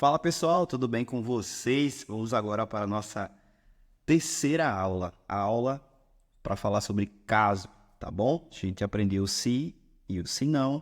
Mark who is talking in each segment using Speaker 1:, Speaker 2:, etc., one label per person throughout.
Speaker 1: Fala pessoal, tudo bem com vocês? Vamos agora para a nossa terceira aula, a aula para falar sobre caso, tá bom? A gente aprendeu o se e o se não,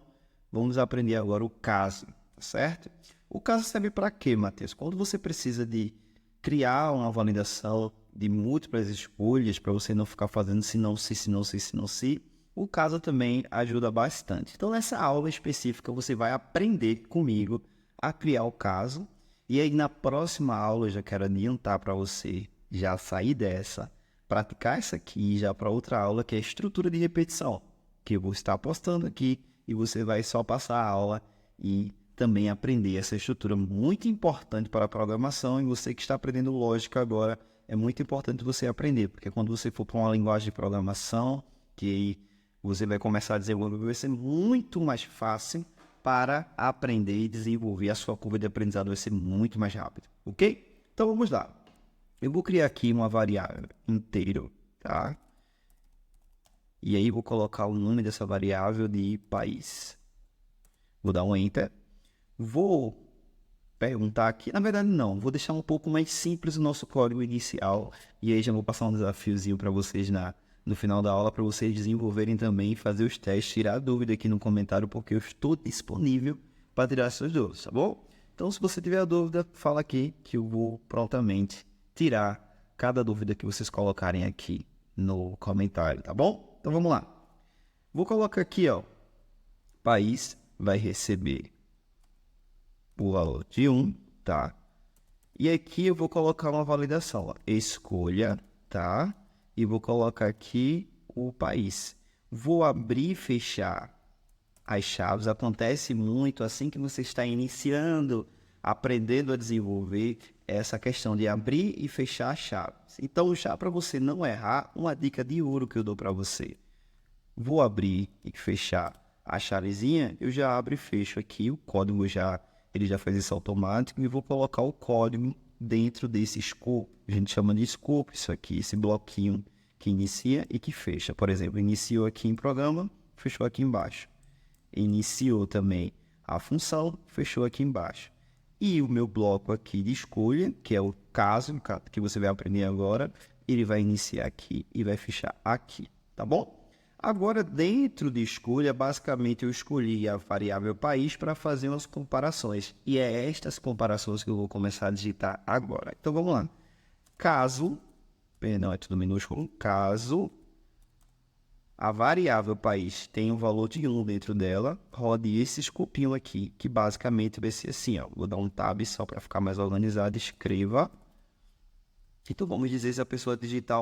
Speaker 1: vamos aprender agora o caso, tá certo? O caso serve para quê, Matheus? Quando você precisa de criar uma validação de múltiplas escolhas para você não ficar fazendo se não, se não, se não, se, o caso também ajuda bastante. Então, nessa aula específica, você vai aprender comigo a criar o caso. E aí, na próxima aula, eu já quero adiantar para você já sair dessa, praticar essa aqui já para outra aula, que é a estrutura de repetição, que eu vou estar postando aqui e você vai só passar a aula e também aprender essa estrutura muito importante para a programação. E você que está aprendendo lógica agora, é muito importante você aprender, porque quando você for para uma linguagem de programação, que aí você vai começar a desenvolver, vai ser muito mais fácil para aprender e desenvolver. A sua curva de aprendizado vai ser muito mais rápida, ok? Então vamos lá. Eu vou criar aqui uma variável inteiro, tá? E aí vou colocar o nome dessa variável de país. Vou dar um Enter. Vou perguntar aqui, na verdade não, vou deixar um pouco mais simples o nosso código inicial. E aí já vou passar um desafiozinho para vocês no final da aula, para vocês desenvolverem também, fazer os testes, tirar a dúvida aqui no comentário, porque eu estou disponível para tirar suas dúvidas, tá bom? Então, se você tiver a dúvida, fala aqui que eu vou prontamente tirar cada dúvida que vocês colocarem aqui no comentário, tá bom? Então, vamos lá. Vou colocar aqui, ó, país vai receber o valor de 1, tá? E aqui eu vou colocar uma validação, ó, escolha, tá? E vou colocar aqui o país. Vou abrir e fechar as chaves. Acontece muito assim que você está iniciando, aprendendo a desenvolver essa questão de abrir e fechar as chaves. Então, já para você não errar, uma dica de ouro que eu dou para você. Vou abrir e fechar a chavezinha, eu já abro e fecho aqui, o código ele já faz isso automático, e vou colocar o código dentro desse escopo. A gente chama de escopo isso aqui, esse bloquinho que inicia e que fecha. Por exemplo, iniciou aqui em programa, fechou aqui embaixo. Iniciou também a função, fechou aqui embaixo. E o meu bloco aqui de escolha, que é o caso que você vai aprender agora, ele vai iniciar aqui e vai fechar aqui, tá bom? Agora, dentro de escolha, basicamente eu escolhi a variável país para fazer umas comparações. E é estas comparações que eu vou começar a digitar agora. Então, vamos lá. Caso, perdão, é tudo minúsculo, caso a variável país tem um valor de 1 dentro dela, rode esse escopinho aqui, que basicamente vai ser assim, ó. Vou dar um tab só para ficar mais organizado, escreva. Então, vamos dizer, se a pessoa digitar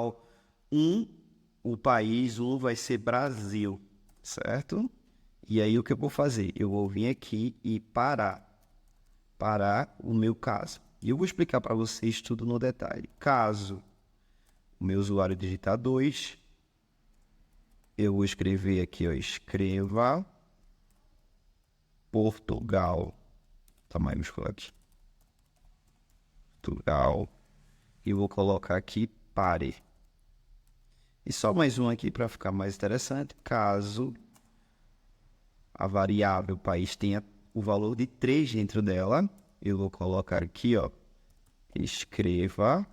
Speaker 1: 1, o país 1 vai ser Brasil, certo? E aí, o que eu vou fazer? Eu vou vir aqui e parar o meu caso. E eu vou explicar para vocês tudo no detalhe. Caso o meu usuário digitar 2, eu vou escrever aqui, ó, escreva Portugal, tá maiúsculo aqui, Portugal, e vou colocar aqui pare. E só mais um aqui para ficar mais interessante, caso a variável país tenha o valor de 3 dentro dela, eu vou colocar aqui, ó, escreva,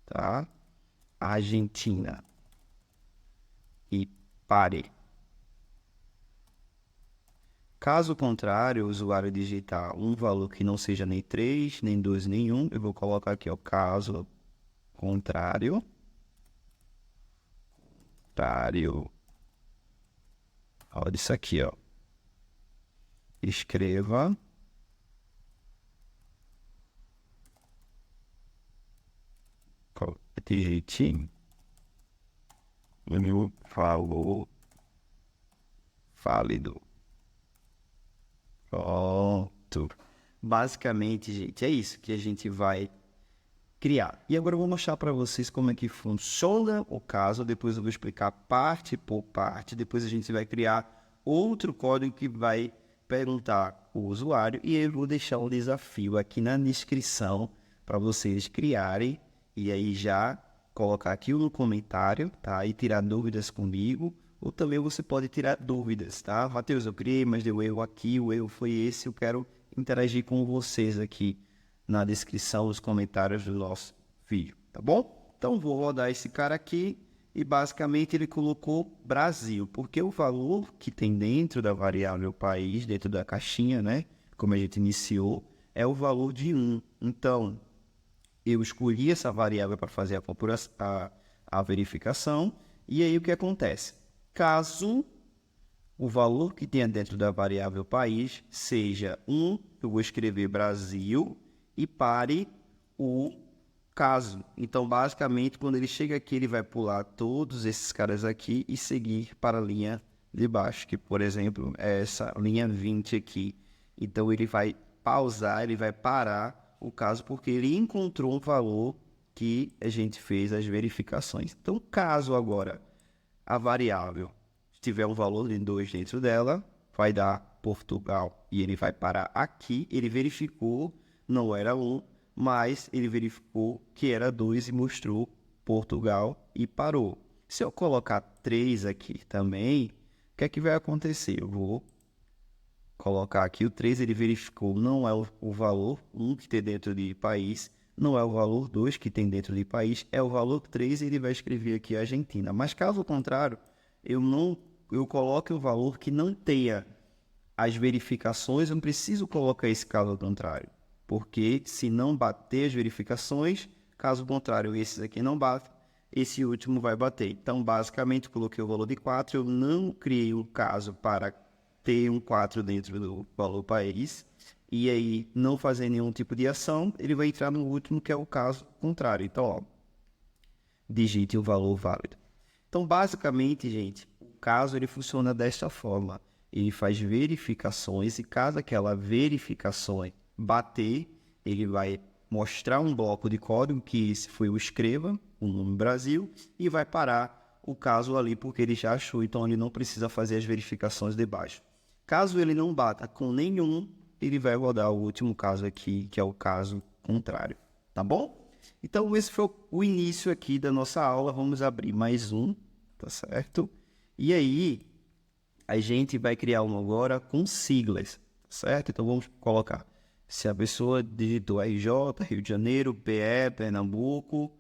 Speaker 1: tá, Argentina, e pare. Caso contrário, o usuário digitar um valor que não seja nem 3, nem 2, nem 1, eu vou colocar aqui, ó, caso contrário, olha isso aqui, ó, escreva digite o valor válido. Pronto. Basicamente, gente, é isso que a gente vai criar. E agora eu vou mostrar para vocês como é que funciona o caso. Depois eu vou explicar parte por parte. Depois a gente vai criar outro código que vai perguntar o usuário. E eu vou deixar um desafio aqui na descrição para vocês criarem. E aí já colocar aqui no comentário, tá? E tirar dúvidas comigo. Ou também você pode tirar dúvidas, tá? Matheus, eu criei, mas deu erro aqui, o erro foi esse, eu quero interagir com vocês aqui na descrição, nos comentários do nosso vídeo, tá bom? Então, vou rodar esse cara aqui e basicamente ele colocou Brasil, porque o valor que tem dentro da variável país, dentro da caixinha, né? Como a gente iniciou, é o valor de 1. Então, eu escolhi essa variável para fazer a verificação. E aí o que acontece? Caso o valor que tenha dentro da variável país seja 1, eu vou escrever Brasil e pare o caso. Então, basicamente, quando ele chega aqui, ele vai pular todos esses caras aqui e seguir para a linha de baixo, que, por exemplo, é essa linha 20 aqui. Então, ele vai pausar, ele vai parar o caso, porque ele encontrou um valor que a gente fez as verificações. Então, caso agora a variável tiver um valor de 2 dentro dela, vai dar Portugal. E ele vai parar aqui, ele verificou, não era 1, mas ele verificou que era 2 e mostrou Portugal e parou. Se eu colocar 3 aqui também, o que é que vai acontecer? Eu vou colocar aqui o 3, ele verificou, não é o valor 1 que tem dentro de país, não é o valor 2 que tem dentro de país, é o valor 3 e ele vai escrever aqui Argentina. Mas caso contrário, eu coloque o valor que não tenha as verificações, eu não preciso colocar esse caso contrário, porque se não bater as verificações, caso contrário, esses aqui não batem, esse último vai bater. Então, basicamente, coloquei o valor de 4, eu não criei um caso para ter um 4 dentro do valor país, e aí não fazer nenhum tipo de ação, ele vai entrar no último, que é o caso contrário. Então, ó, digite o valor válido. Então, basicamente, gente, o caso ele funciona desta forma. Ele faz verificações e caso aquela verificação bater, ele vai mostrar um bloco de código, que esse foi o escreva, o nome Brasil, e vai parar o caso ali porque ele já achou, então ele não precisa fazer as verificações de baixo. Caso ele não bata com nenhum, ele vai rodar o último caso aqui, que é o caso contrário, tá bom? Então, esse foi o início aqui da nossa aula. Vamos abrir mais um, tá certo? E aí, a gente vai criar um agora com siglas, tá certo? Então, vamos colocar. Se a pessoa digitou RJ, Rio de Janeiro, PE, Pernambuco,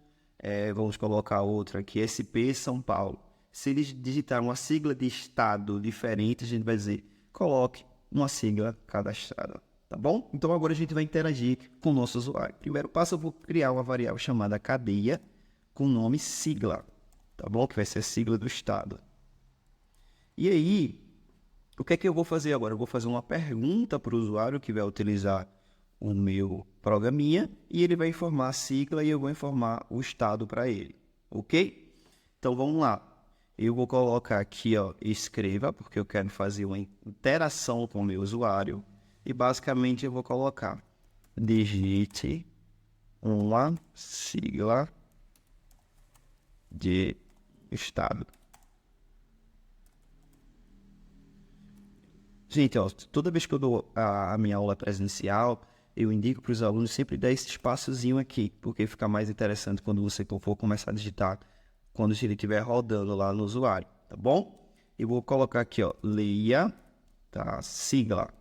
Speaker 1: vamos colocar outra aqui, SP, São Paulo. Se eles digitaram uma sigla de estado diferente, a gente vai dizer, coloque uma sigla cadastrada. Tá bom? Então, agora a gente vai interagir com o nosso usuário. Primeiro passo, eu vou criar uma variável chamada cadeia com o nome sigla, tá bom? Que vai ser a sigla do estado. E aí, o que é que eu vou fazer agora? Eu vou fazer uma pergunta para o usuário que vai utilizar o meu programinha e ele vai informar a sigla e eu vou informar o estado para ele, ok? Então, vamos lá. Eu vou colocar aqui, ó, escreva, porque eu quero fazer uma interação com o meu usuário. E basicamente eu vou colocar digite uma sigla de estado. Gente, ó, toda vez que eu dou a minha aula presencial, eu indico para os alunos sempre dar esse espaçozinho aqui, porque fica mais interessante quando você for começar a digitar, quando ele estiver rodando lá no usuário, tá bom? Eu vou colocar aqui, ó, leia, tá, sigla.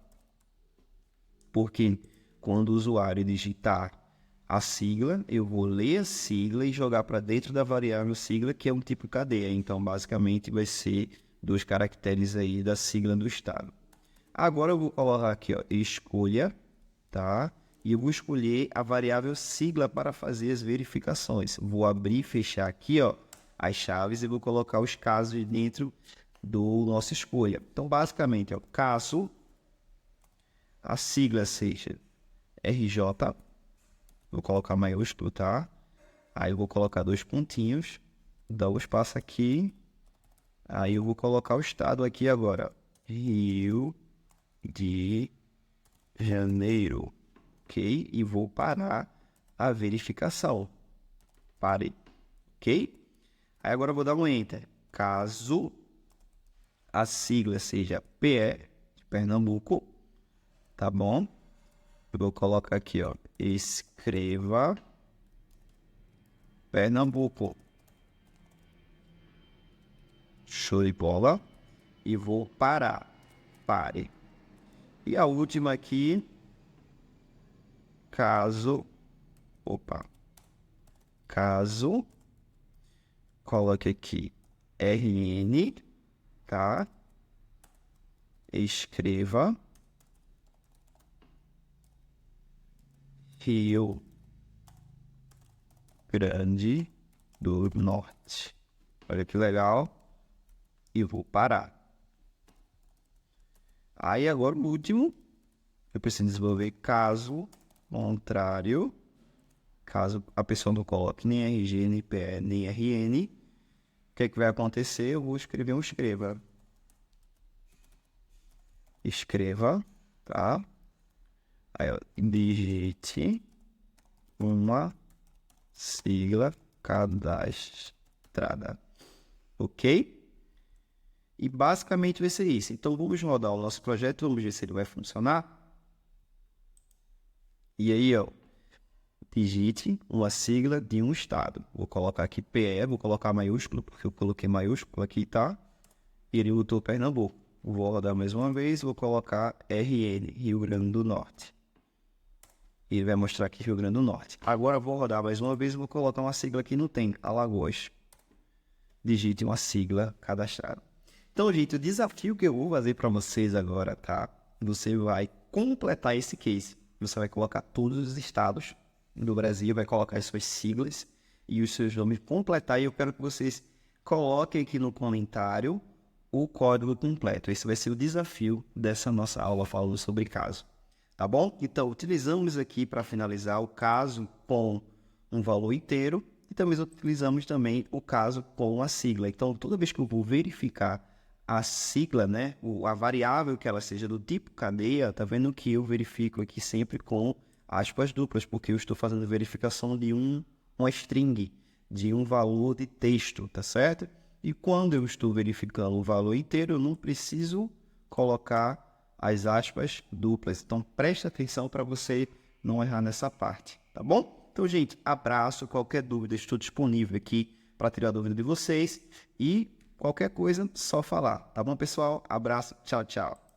Speaker 1: Porque quando o usuário digitar a sigla, eu vou ler a sigla e jogar para dentro da variável sigla, que é um tipo cadeia. Então, basicamente, vai ser 2 caracteres aí da sigla do estado. Agora eu vou colocar aqui, ó, escolha, tá? E eu vou escolher a variável sigla para fazer as verificações. Vou abrir e fechar aqui, ó, as chaves e vou colocar os casos dentro do nosso escolha. Então, basicamente, ó, caso a sigla seja RJ, vou colocar maiúsculo, tá? Aí eu vou colocar 2 pontinhos, dá o espaço aqui, aí eu vou colocar o estado aqui agora, Rio de Janeiro, ok? E vou parar a verificação, pare, ok? Aí agora eu vou dar um Enter, caso a sigla seja PE, de Pernambuco, tá bom? Eu vou colocar aqui, ó, escreva Pernambuco. Show de bola. E vou parar. Pare. E a última aqui, caso, caso, coloque aqui RN, tá? Escreva Rio Grande do Norte. Olha que legal. E vou parar. Aí agora o último, eu preciso desenvolver caso contrário. Caso a pessoa não coloque nem RG, nem PE, nem RN, o que é que vai acontecer? Eu vou escrever um escreva. Escreva, tá? Aí, ó, digite uma sigla cadastrada. Ok? E basicamente vai ser isso. Então, vamos rodar o nosso projeto, vamos ver se ele vai funcionar. E aí, ó, digite uma sigla de um estado. Vou colocar aqui PE, vou colocar maiúsculo, porque eu coloquei maiúsculo aqui, tá? Iriutu, Pernambuco. Vou rodar mais uma vez, vou colocar RN, Rio Grande do Norte. E ele vai mostrar aqui Rio Grande do Norte. Agora vou rodar mais uma vez, vou colocar uma sigla que não tem, Alagoas. Digite uma sigla cadastrada. Então, gente, o desafio que eu vou fazer para vocês agora, tá? Você vai completar esse case. Você vai colocar todos os estados do Brasil, vai colocar as suas siglas e os seus nomes, completar. E eu quero que vocês coloquem aqui no comentário o código completo. Esse vai ser o desafio dessa nossa aula falando sobre caso. Tá bom? Então, utilizamos aqui para finalizar o caso com um valor inteiro e também utilizamos também o caso com a sigla. Então, toda vez que eu vou verificar a sigla, né, a variável que ela seja do tipo cadeia, tá vendo que eu verifico aqui sempre com aspas duplas, porque eu estou fazendo verificação de uma string, de um valor de texto, tá certo? E quando eu estou verificando o valor inteiro, eu não preciso colocar as aspas duplas. Então, preste atenção para você não errar nessa parte, tá bom? Então, gente, abraço. Qualquer dúvida, estou disponível aqui para tirar a dúvida de vocês. E qualquer coisa, só falar. Tá bom, pessoal? Abraço. Tchau, tchau.